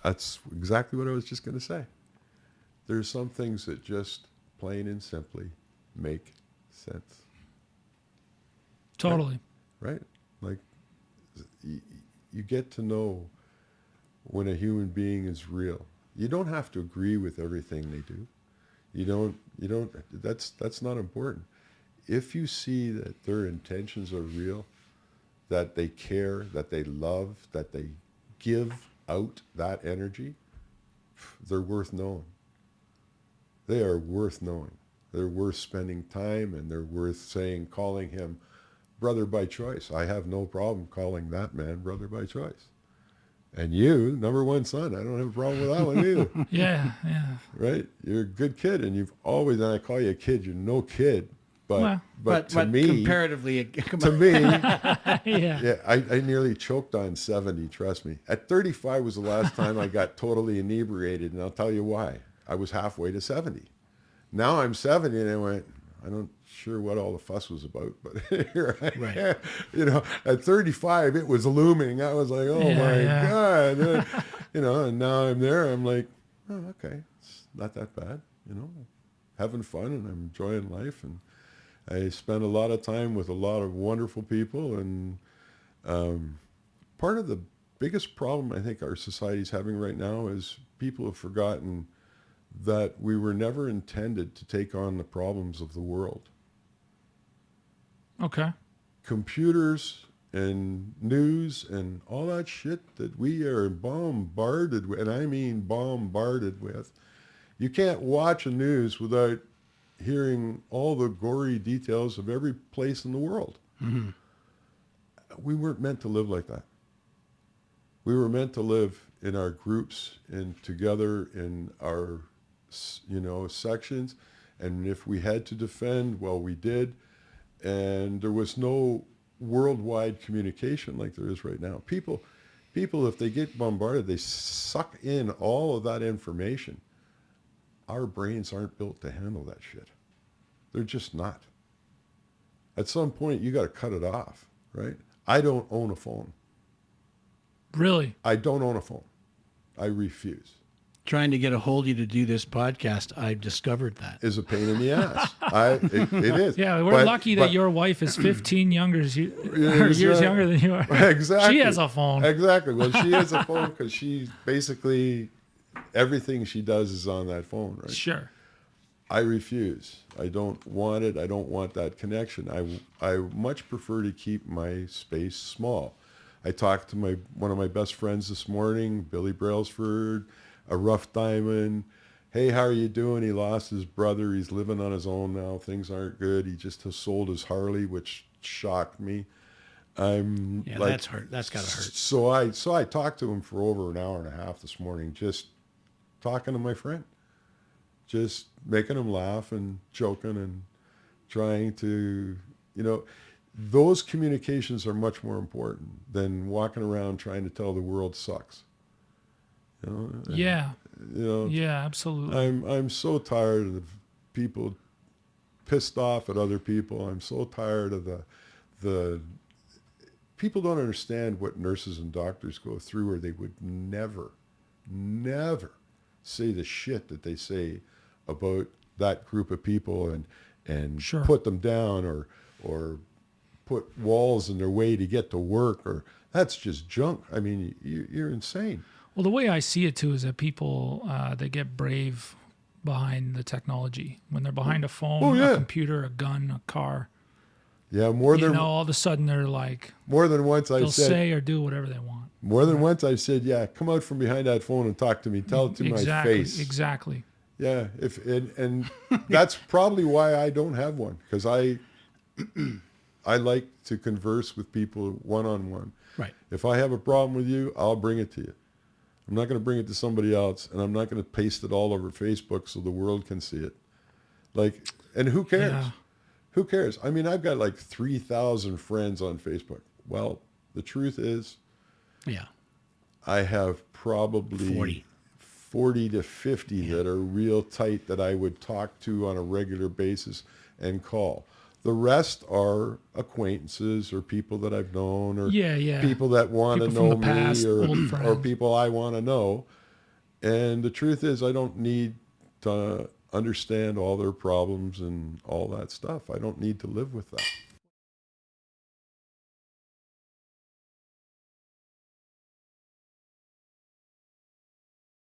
That's exactly what I was just going to say. There's some things that just plain and simply make sense. Totally. Right? Like you get to know when a human being is real. You don't have to agree with everything they do. You don't that's not important. If you see that their intentions are real, that they care, that they love, that they give out that energy, they're worth knowing. They are worth knowing. They're worth spending time, and they're worth calling him brother by choice. I have no problem calling that man brother by choice. And you, number one son, I don't have a problem with that one either. Yeah. Right? You're a good kid, and and I call you a kid, you're no kid. Well, But to me, comparatively, yeah. I nearly choked on 70, trust me. At 35 was the last time I got totally inebriated, and I'll tell you why. I was halfway to 70. Now I'm 70, and I went, I'm not sure what all the fuss was about, but here I am. You know, at 35, it was looming. I was like, oh my God. And now I'm there. I'm like, oh, okay, it's not that bad. Having fun, and I'm enjoying life, and I spend a lot of time with a lot of wonderful people. And part of the biggest problem I think our society is having right now is people have forgotten that we were never intended to take on the problems of the world. Okay. Computers and news and all that shit that we are bombarded with, and I mean bombarded with. You can't watch a news without hearing all the gory details of every place in the world. Mm-hmm. We weren't meant to live like that. We were meant to live in our groups and together in our, sections. And if we had to defend, well, we did. And there was no worldwide communication like there is right now. People, if they get bombarded, they suck in all of that information. Our brains aren't built to handle that shit. They're just not. At some point, you got to cut it off, right? I don't own a phone. Really? I don't own a phone. I refuse. Trying to get a hold of you to do this podcast, I've discovered that. Is a pain in the ass. It is. Yeah, we're lucky that your wife is 15 years younger than you are. Exactly. She has a phone. Exactly. Well, she has a phone because she basically, everything she does is on that phone, right? Sure. I refuse. I don't want it. I don't want that connection. I much prefer to keep my space small. I talked to one of my best friends this morning, Billy Brailsford, a rough diamond. Hey, how are you doing? He lost his brother. He's living on his own now. Things aren't good. He just has sold his Harley, which shocked me. That's hurt. That's gotta hurt. So I talked to him for over an hour and a half this morning, just talking to my friend, just making him laugh and joking and trying to, those communications are much more important than walking around trying to tell the world sucks. Yeah. Yeah, absolutely. I'm so tired of people pissed off at other people. I'm so tired of the people don't understand what nurses and doctors go through, or they would never say the shit that they say about that group of people and Sure. put them down or put walls in their way to get to work, or that's just junk. I mean, you're insane. Well, the way I see it too is that people they get brave behind the technology. When they're behind a phone, a computer, a gun, a car. Yeah, all of a sudden they're like, more than once they'll say or do whatever they want. More than once I said, yeah, come out from behind that phone and talk to me. Tell it to my face. Exactly. Yeah, and that's probably why I don't have one, because I like to converse with people one-on-one. Right. If I have a problem with you, I'll bring it to you. I'm not going to bring it to somebody else, and I'm not going to paste it all over Facebook so the world can see it. And who cares? Yeah. Who cares? I mean, I've got like 3,000 friends on Facebook. Well, the truth is, I have probably 40 to 50 that are real tight that I would talk to on a regular basis and call. The rest are acquaintances or people that I've known or people that want to know me or people I want to know. And the truth is, I don't need to understand all their problems and all that stuff. I don't need to live with that.